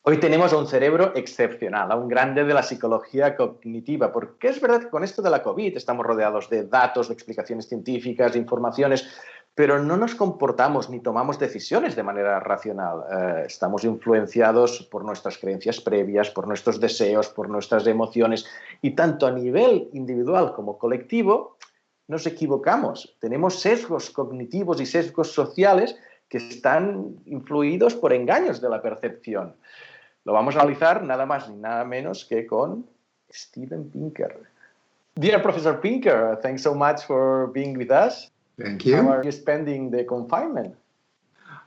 Hoy tenemos a un cerebro excepcional, a un grande de la psicología cognitiva, porque es verdad que con esto de la COVID estamos rodeados de datos, de explicaciones científicas, de informaciones, pero no nos comportamos ni tomamos decisiones de manera racional. Estamos influenciados por nuestras creencias previas, por nuestros deseos, por nuestras emociones, y tanto a nivel individual como colectivo nos equivocamos. Tenemos sesgos cognitivos y sesgos sociales que están influidos por engaños de la percepción. Lo vamos a analizar nada más ni nada menos que con Steven Pinker. Dear Professor Pinker, thanks so much for being with us. Thank you. How are you spending the confinement?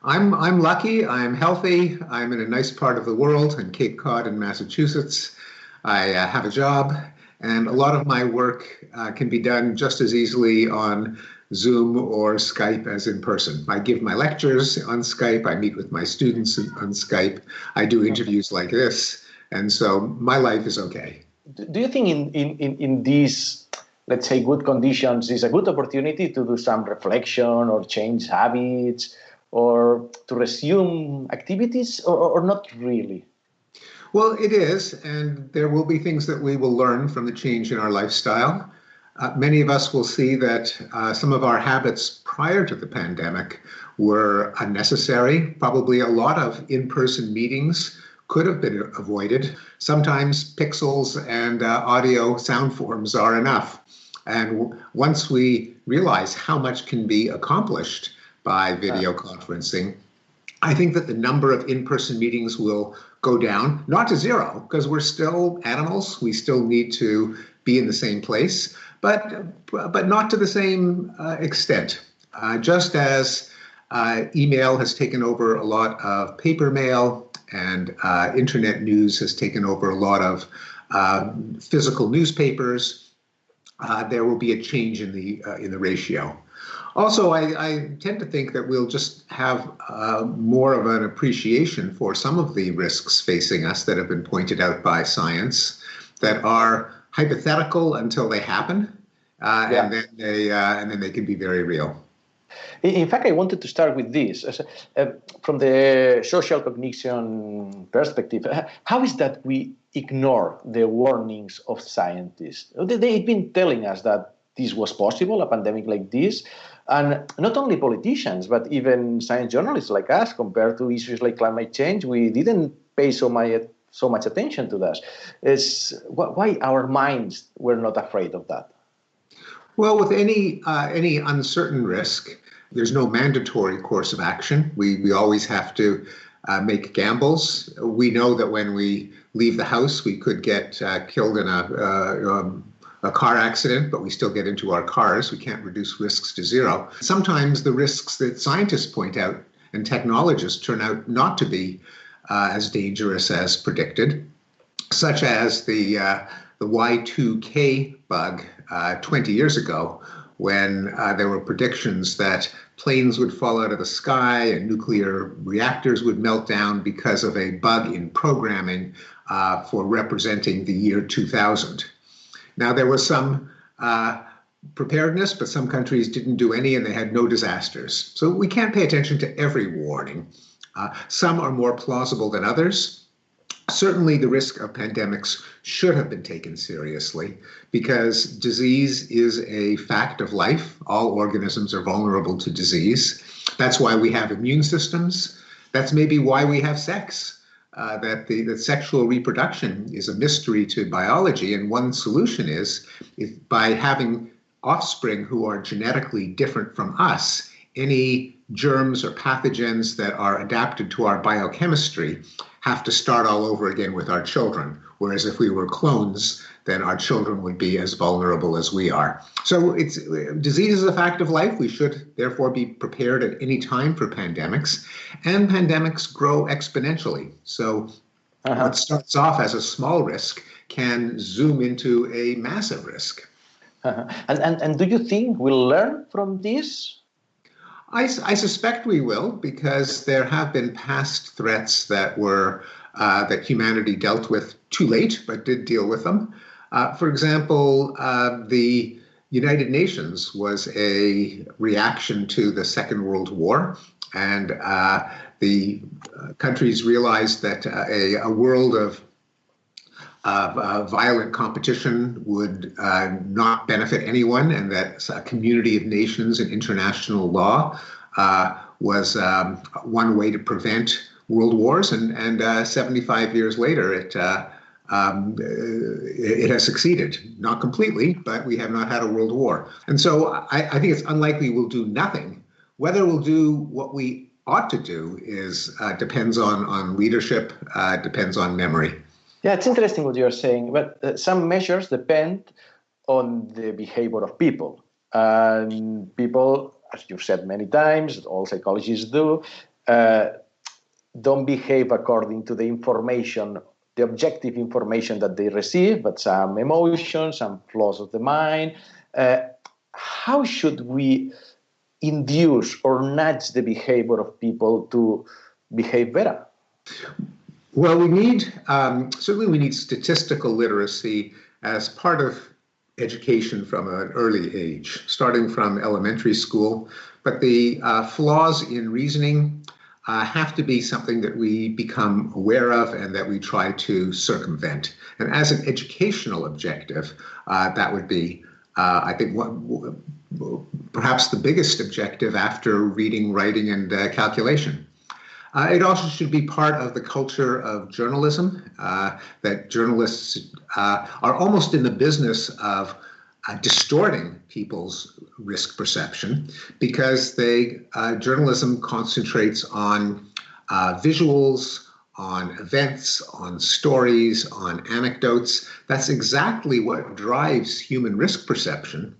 I'm lucky. I'm healthy. I'm in a nice part of the world in Cape Cod in Massachusetts. I have a job, and a lot of my work can be done just as easily on Zoom or Skype as in person. I give my lectures on Skype. I meet with my students on Skype. I do interviews like this. And so my life is okay. Do you think in these, let's say, good conditions is a good opportunity to do some reflection or change habits or to resume activities or not really? Well, it is. And there will be things that we will learn from the change in our lifestyle. Many of us will see that some of our habits prior to the pandemic were unnecessary. Probably a lot of in-person meetings could have been avoided. Sometimes pixels and audio sound forms are enough. And once we realize how much can be accomplished by video conferencing, I think that the number of in-person meetings will go down, not to zero, because we're still animals. We still need to be in the same place. But not to the same extent. Just as email has taken over a lot of paper mail and internet news has taken over a lot of physical newspapers, there will be a change in the ratio. Also, I tend to think that we'll just have more of an appreciation for some of the risks facing us that have been pointed out by science that are hypothetical until they happen, and then they can be very real. In fact, I wanted to start with this. From the social cognition perspective, how is that we ignore the warnings of scientists? They've been telling us that this was possible, a pandemic like this, and not only politicians, but even science journalists like us, compared to issues like climate change, we didn't pay so much attention to that. Why our minds were not afraid of that? Well, with any uncertain risk, there's no mandatory course of action. We always have to make gambles. We know that when we leave the house, we could get killed in a car accident, but we still get into our cars. We can't reduce risks to zero. Sometimes the risks that scientists point out and technologists turn out not to be as dangerous as predicted, such as the Y2K bug 20 years ago, when there were predictions that planes would fall out of the sky and nuclear reactors would melt down because of a bug in programming for representing the year 2000. Now, there was some preparedness, but some countries didn't do any and they had no disasters. So we can't pay attention to every warning. Some are more plausible than others. Certainly, the risk of pandemics should have been taken seriously because disease is a fact of life. All organisms are vulnerable to disease. That's why we have immune systems. That's maybe why we have sex. That sexual reproduction is a mystery to biology, and one solution is by having offspring who are genetically different from us, any germs or pathogens that are adapted to our biochemistry have to start all over again with our children. Whereas if we were clones, then our children would be as vulnerable as we are. So disease is a fact of life. We should therefore be prepared at any time for pandemics. And pandemics grow exponentially. So what starts off as a small risk can zoom into a massive risk. And do you think we'll learn from this? I suspect we will, because there have been past threats that were that humanity dealt with too late, but did deal with them. For example, the United Nations was a reaction to the Second World War, and the countries realized that a world of violent competition would not benefit anyone, and that a community of nations and international law was one way to prevent world wars. And 75 years later, it has succeeded. Not completely, but we have not had a world war. And so I think it's unlikely we'll do nothing. Whether we'll do what we ought to do depends on leadership, depends on memory. Yeah, it's interesting what you're saying, but some measures depend on the behavior of people. And people, as you've said many times, all psychologists do, don't behave according to the information, the objective information that they receive, but some emotions, some flaws of the mind. How should we induce or nudge the behavior of people to behave better? Well, certainly we need statistical literacy as part of education from an early age, starting from elementary school. But the flaws in reasoning have to be something that we become aware of and that we try to circumvent. And as an educational objective, that would be, I think, perhaps the biggest objective after reading, writing, and calculation. It also should be part of the culture of journalism, that journalists are almost in the business of distorting people's risk perception, because journalism concentrates on visuals, on events, on stories, on anecdotes. That's exactly what drives human risk perception,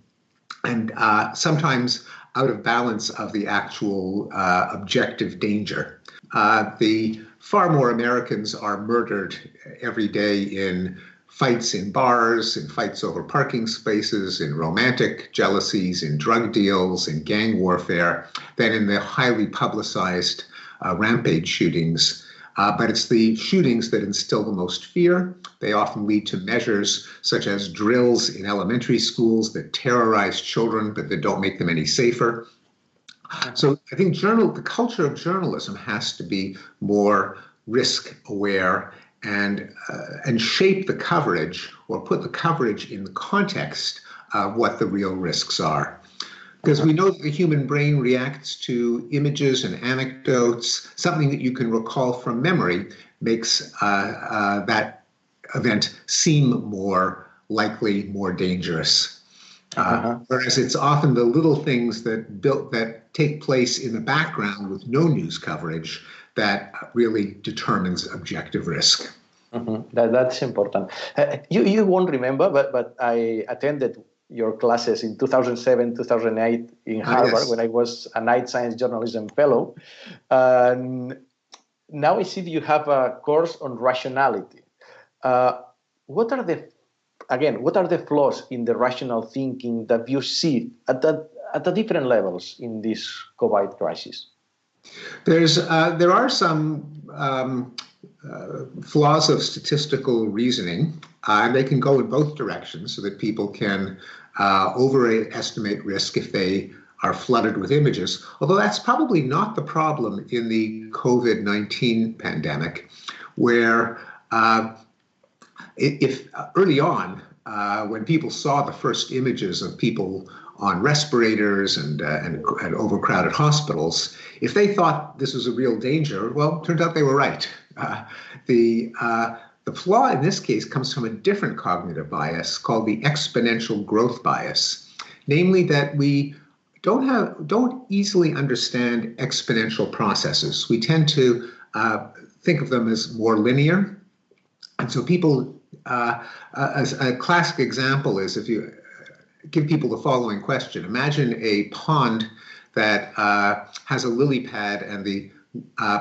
and sometimes out of balance of the actual objective danger. The far more Americans are murdered every day in fights in bars, in fights over parking spaces, in romantic jealousies, in drug deals, in gang warfare, than in the highly publicized rampage shootings. But it's the shootings that instill the most fear. They often lead to measures such as drills in elementary schools that terrorize children, but that don't make them any safer. So I think the culture of journalism has to be more risk aware and shape the coverage, or put the coverage in the context of what the real risks are. Because we know that the human brain reacts to images and anecdotes. Something that you can recall from memory makes that event seem more likely, more dangerous. Whereas it's often the little things that take place in the background with no news coverage that really determines objective risk. That's important. You won't remember, but I attended your classes in 2007, 2008 in Harvard, yes, when I was a night science journalism fellow. Now I see that you have a course on rationality. What are the flaws in the rational thinking that you see at the different levels in this COVID crisis? There are some flaws of statistical reasoning, and they can go in both directions, so that people can overestimate risk if they are flooded with images. Although that's probably not the problem in the COVID-19 pandemic, where if early on, when people saw the first images of people on respirators and overcrowded hospitals, if they thought this was a real danger, well, it turned out they were right. The flaw in this case comes from a different cognitive bias called the exponential growth bias, namely that we don't easily understand exponential processes. We tend to think of them as more linear, and so people. As a classic example is if you give people the following question. Imagine a pond that has a lily pad, and the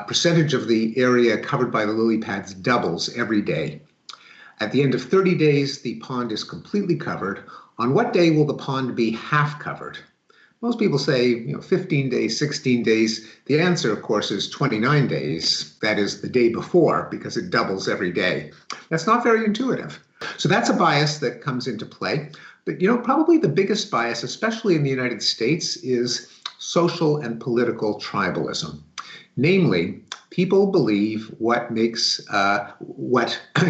percentage of the area covered by the lily pads doubles every day. At the end of 30 days, the pond is completely covered. On what day will the pond be half covered? Most people say, 15 days, 16 days. The answer, of course, is 29 days. That is the day before, because it doubles every day. That's not very intuitive. So that's a bias that comes into play. But, probably the biggest bias, especially in the United States, is social and political tribalism. Namely, People believe what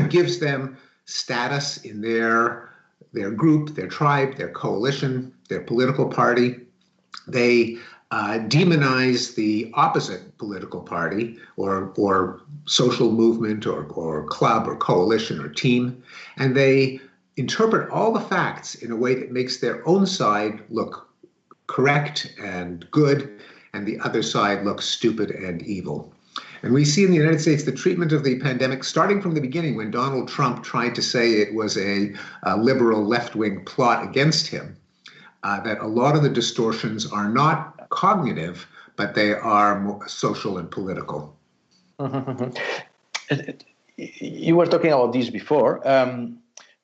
gives them status in their group, their tribe, their coalition, their political party. They demonize the opposite political party or social movement or club or coalition or team, and they interpret all the facts in a way that makes their own side look correct and good, and the other side looks stupid and evil. And we see in the United States the treatment of the pandemic starting from the beginning when Donald Trump tried to say it was a liberal left-wing plot against him, that a lot of the distortions are not cognitive, but they are more social and political. You were talking about this before.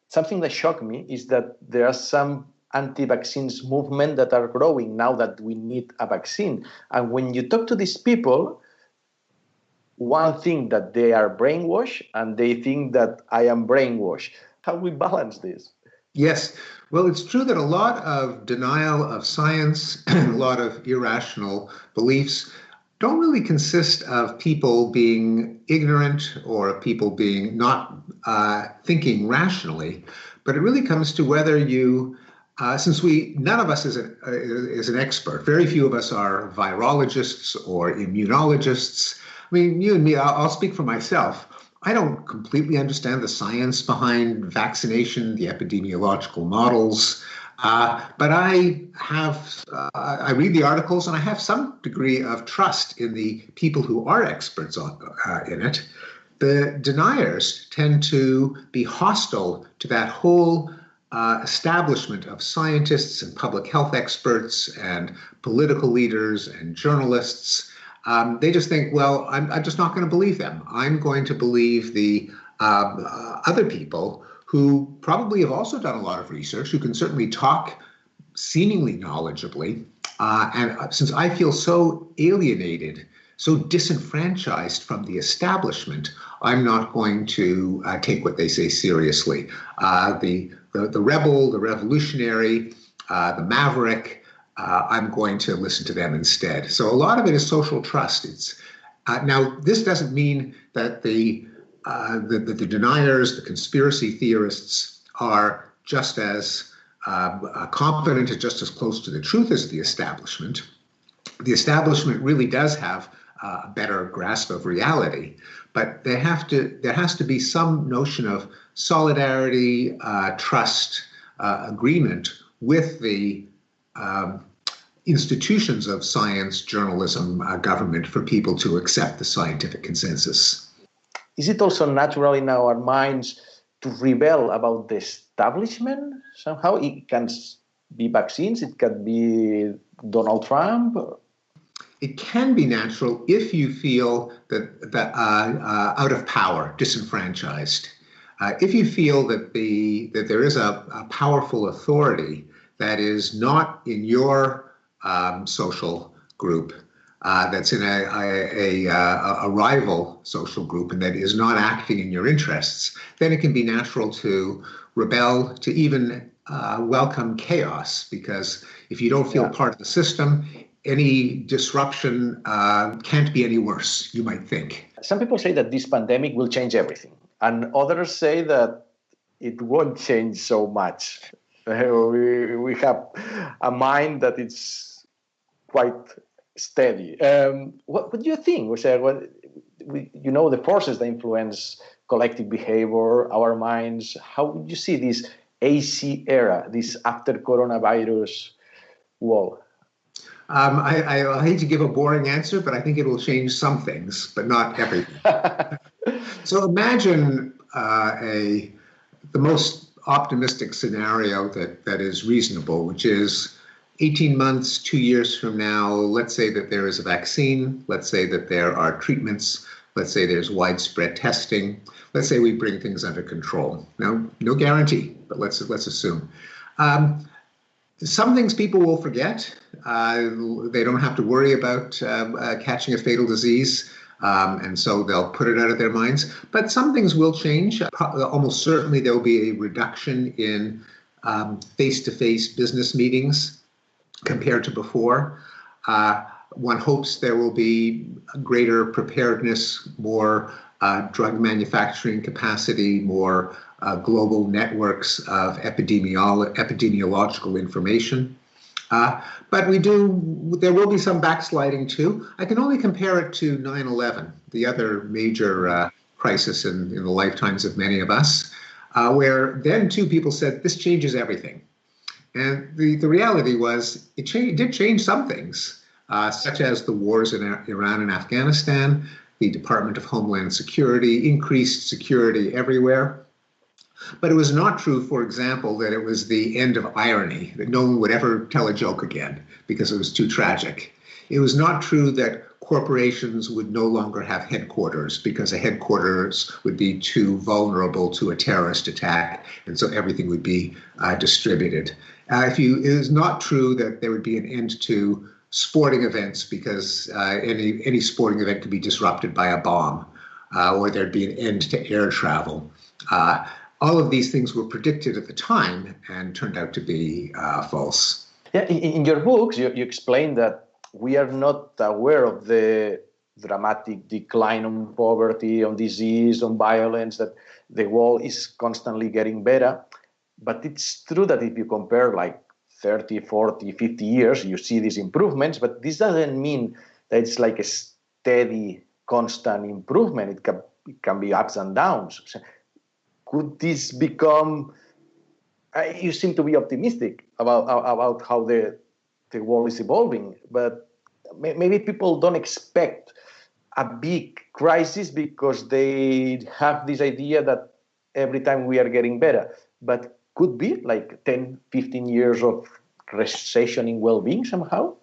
Something that shocked me is that there are some anti-vaccines movement that are growing now that we need a vaccine. And when you talk to these people, one thing that they are brainwashed and they think that I am brainwashed. How we balance this? Yes. Well, it's true that a lot of denial of science and a lot of irrational beliefs don't really consist of people being ignorant or people being not thinking rationally, but it really comes to whether you, since none of us is an expert, very few of us are virologists or immunologists. I mean, you and me, I'll speak for myself. I don't completely understand the science behind vaccination, the epidemiological models, but I read the articles and I have some degree of trust in the people who are experts in it. The deniers tend to be hostile to that whole establishment of scientists and public health experts and political leaders and journalists. They just think, well, I'm just not going to believe them. I'm going to believe the other people who probably have also done a lot of research, who can certainly talk seemingly knowledgeably. And since I feel so alienated, so disenfranchised from the establishment, I'm not going to take what they say seriously. The rebel, the revolutionary, the maverick, I'm going to listen to them instead. So a lot of it is social trust. It's now this doesn't mean that the deniers, the conspiracy theorists are just as competent and just as close to the truth as the establishment. The establishment really does have a better grasp of reality, but there has to be some notion of solidarity, trust, agreement with the institutions of science, journalism, government for people to accept the scientific consensus. Is it also natural in our minds to rebel about the establishment? Somehow it can be vaccines, it can be Donald Trump. It can be natural if you feel that out of power, disenfranchised. If you feel that there is a powerful authority that is not in your social group, that's in a rival social group and that is not acting in your interests, then it can be natural to rebel, to even welcome chaos, because if you don't feel part of the system, any disruption can't be any worse, you might think. Some people say that this pandemic will change everything, and others say that it won't change so much. We have a mind that it's quite steady. What do you think? The forces that influence collective behavior, our minds. How would you see this AC era, this after coronavirus world? I hate to give a boring answer, but I think it will change some things, but not everything. So imagine the most optimistic scenario that is reasonable, which is 18 months, 2 years from now. Let's say that there is a vaccine. Let's say that there are treatments. Let's say there's widespread testing. Let's say we bring things under control. Now, no guarantee, but let's assume. Some things people will forget. They don't have to worry about catching a fatal disease, and so they'll put it out of their minds. But some things will change. Almost certainly there will be a reduction in face-to-face business meetings compared to before. One hopes there will be greater preparedness, more drug manufacturing capacity, more global networks of epidemiological information. But there will be some backsliding too. I can only compare it to 9/11, the other major crisis in the lifetimes of many of us, where then too people said, this changes everything. And the reality was it did change some things, such as the wars in Iran and Afghanistan, the Department of Homeland Security, increased security everywhere. But it was not true, for example, that it was the end of irony, that no one would ever tell a joke again because it was too tragic. It was not true that corporations would no longer have headquarters because a headquarters would be too vulnerable to a terrorist attack, and so everything would be distributed. It is not true that there would be an end to sporting events because any sporting event could be disrupted by a bomb, or there'd be an end to air travel. All of these things were predicted at the time and turned out to be false. Yeah, in your books, you explain that we are not aware of the dramatic decline on poverty, on disease, on violence, that the world is constantly getting better. But it's true that if you compare like 30, 40, 50 years, you see these improvements, but this doesn't mean that it's like a steady, constant improvement. It can be ups and downs. So could this become, you seem to be optimistic about how the world is evolving, but maybe people don't expect a big crisis because they have this idea that every time we are getting better. But could be like 10, 15 years of recession in well-being somehow?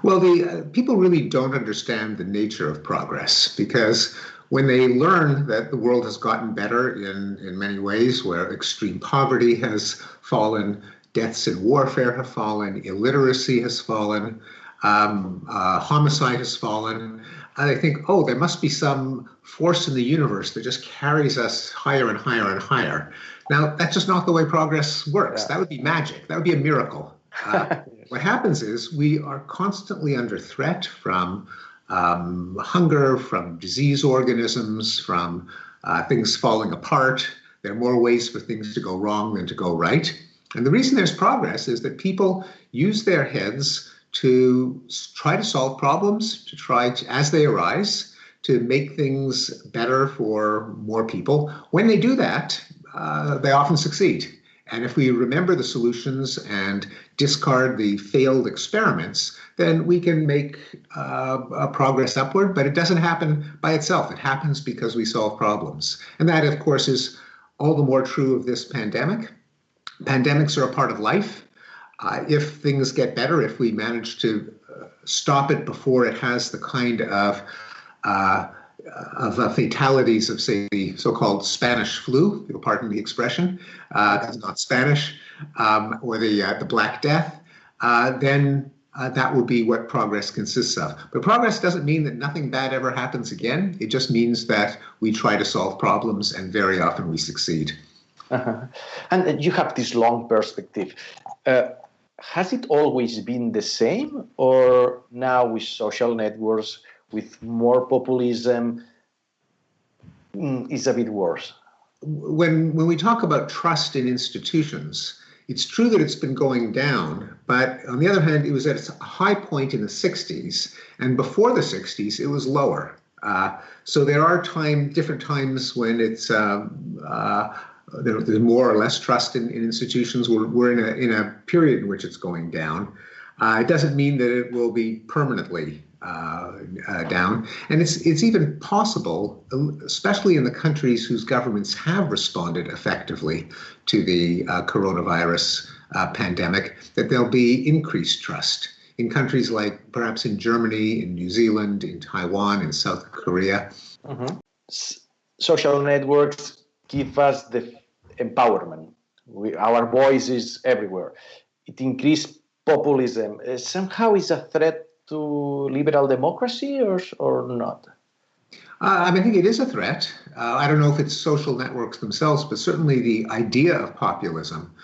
Well, the people really don't understand the nature of progress, because when they learn that the world has gotten better in many ways, where extreme poverty has fallen, deaths in warfare have fallen, illiteracy has fallen, homicide has fallen, they think, oh, there must be some force in the universe that just carries us higher and higher and higher. Now, that's just not the way progress works. That would be magic. That would be a miracle. What happens is we are constantly under threat from hunger, from disease organisms, from things falling apart. There are more ways for things to go wrong than to go right. And the reason there's progress is that people use their heads to try to solve problems, to try to, as they arise, to make things better for more people. When they do that, they often succeed. And if we remember the solutions and discard the failed experiments, then we can make progress upward, but it doesn't happen by itself. It happens because we solve problems. And that, of course, is all the more true of this pandemic. Pandemics are a part of life. If things get better, if we manage to stop it before it has the kind of fatalities of, say, the so-called Spanish flu, you'll pardon the expression, it's not Spanish, or the Black Death, then that will be what progress consists of. But progress doesn't mean that nothing bad ever happens again. It just means that we try to solve problems, and very often we succeed. And you have this long perspective. Has it always been the same, or now with social networks, with more populism, is a bit worse? When we talk about trust in institutions, it's true that it's been going down, but on the other hand, it was at its high point in the 60s, and before the 60s, it was lower. So there are different times when it's there's more or less trust in institutions. We're in a period in which it's going down. It doesn't mean that it will be permanently down. And it's even possible, especially in the countries whose governments have responded effectively to the coronavirus pandemic, that there'll be increased trust. In countries like perhaps in Germany, in New Zealand, in Taiwan, in South Korea. Mm-hmm. Social networks give us the empowerment. Our voice is everywhere. It increased populism. Somehow is a threat to liberal democracy or not? I think it is a threat. I don't know if it's social networks themselves, but certainly the idea of populism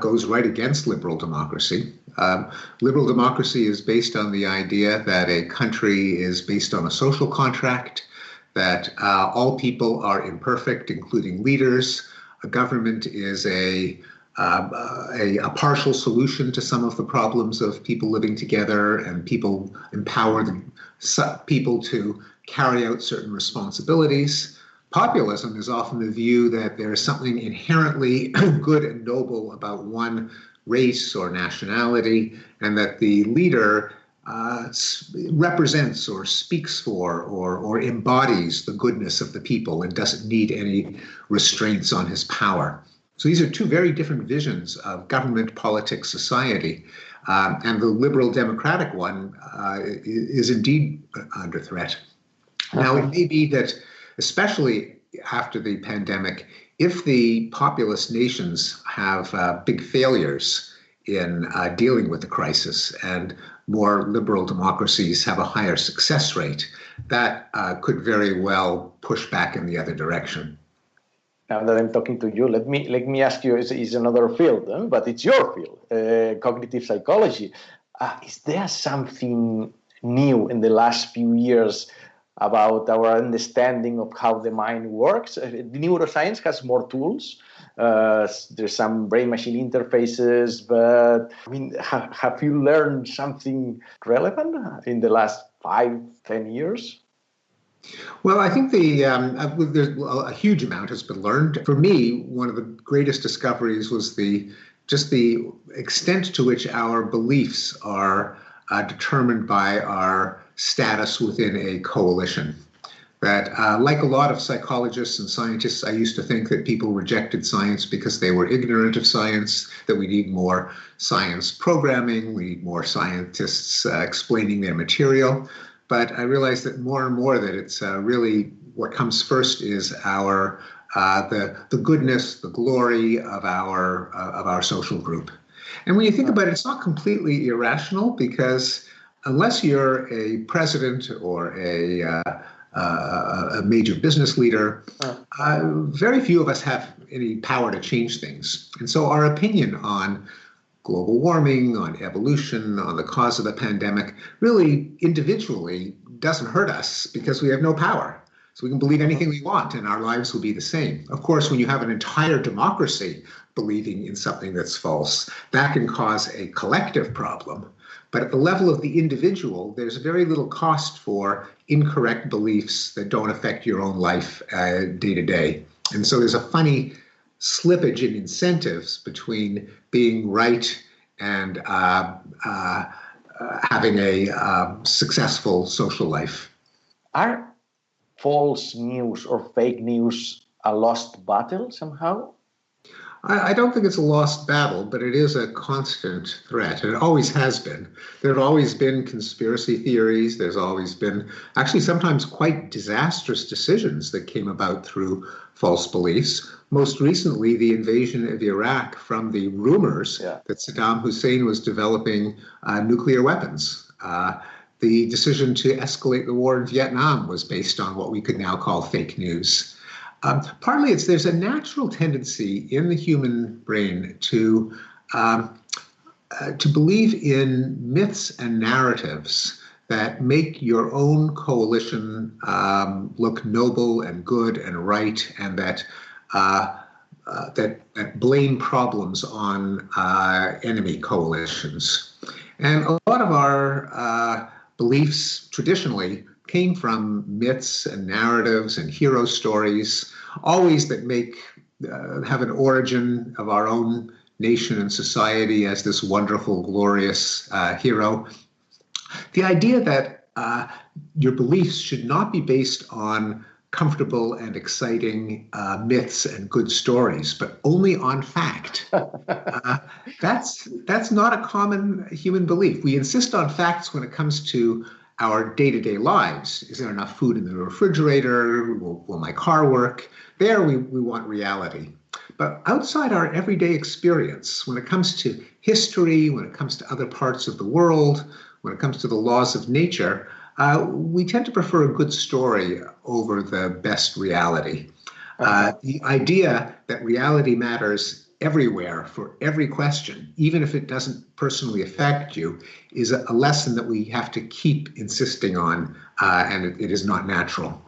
goes right against liberal democracy. Liberal democracy is based on the idea that a country is based on a social contract, that all people are imperfect, including leaders. A government is a partial solution to some of the problems of people living together, and people empower people to carry out certain responsibilities. Populism is often the view that there is something inherently good and noble about one race or nationality, and that the leader represents or speaks for or embodies the goodness of the people and doesn't need any restraints on his power. So these are two very different visions of government, politics, society. And the liberal democratic one is indeed under threat. Now, it may be that, especially after the pandemic, if the populous nations have big failures in dealing with the crisis and more liberal democracies have a higher success rate, that could very well push back in the other direction. Now that I'm talking to you, let me ask you, it's another field, but it's your field, cognitive psychology. Is there something new in the last few years about our understanding of how the mind works? Neuroscience has more tools. There's some brain-machine interfaces, but I mean, have you learned something relevant in the last 5-10 years? Well, I think there's a huge amount has been learned. For me, one of the greatest discoveries was just the extent to which our beliefs are determined by our status within a coalition. That, like a lot of psychologists and scientists, I used to think that people rejected science because they were ignorant of science, that we need more science programming, we need more scientists explaining their material. But I realized that more and more that it's really what comes first is our the goodness, the glory of our social group. And when you think about it, it's not completely irrational, because unless you're a president or a major business leader, very few of us have any power to change things. And so our opinion on global warming, on evolution, on the cause of the pandemic, really individually doesn't hurt us because we have no power. So we can believe anything we want and our lives will be the same. Of course, when you have an entire democracy believing in something that's false, that can cause a collective problem. But at the level of the individual, there's very little cost for incorrect beliefs that don't affect your own life day to day. And so there's a funny slippage in incentives between being right and having a successful social life. Are false news or fake news a lost battle somehow? I don't think it's a lost battle, but it is a constant threat, and it always has been. There have always been conspiracy theories. There's always been actually sometimes quite disastrous decisions that came about through false beliefs. Most recently, the invasion of Iraq from the rumors that Saddam Hussein was developing nuclear weapons. The decision to escalate the war in Vietnam was based on what we could now call fake news. Partly there's a natural tendency in the human brain to believe in myths and narratives that make your own coalition look noble and good and right, and that blame problems on enemy coalitions. And a lot of our beliefs traditionally came from myths and narratives and hero stories, always that have an origin of our own nation and society as this wonderful, glorious hero. The idea that your beliefs should not be based on comfortable and exciting myths and good stories, but only on fact. That's not a common human belief. We insist on facts when it comes to our day-to-day lives. Is there enough food in the refrigerator? Will my car work? There we want reality. But outside our everyday experience, when it comes to history, when it comes to other parts of the world, when it comes to the laws of nature, we tend to prefer a good story over the best reality. The idea that reality matters everywhere for every question, even if it doesn't personally affect you, is a lesson that we have to keep insisting on, and it is not natural.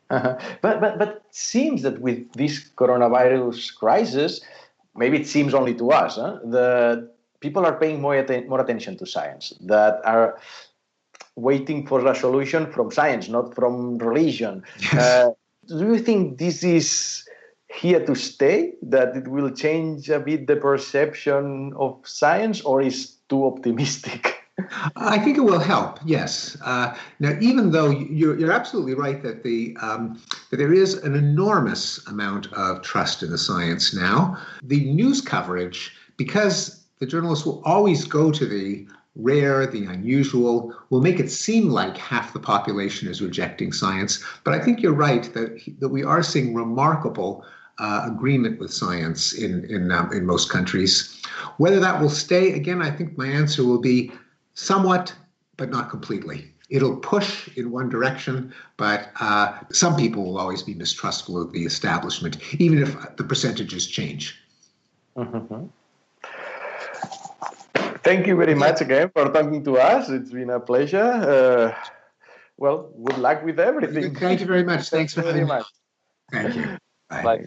But it seems that with this coronavirus crisis, maybe it seems only to us, that people are paying more attention to science, that are waiting for a solution from science, not from religion. Yes. Do you think this is here to stay, that it will change a bit the perception of science, or is too optimistic? I think it will help, yes. Now, even though you're absolutely right that that there is an enormous amount of trust in the science now, the news coverage, because the journalists will always go to the rare, the unusual, will make it seem like half the population is rejecting science. But I think you're right that we are seeing remarkable agreement with science in most countries. Whether that will stay, again, I think my answer will be somewhat, but not completely. It'll push in one direction, but some people will always be mistrustful of the establishment, even if the percentages change. Mm-hmm. Thank you very much again for talking to us. It's been a pleasure. Well, good luck with everything. Thank you very much. Thanks for having me. Much. Thank you. Bye. Bye.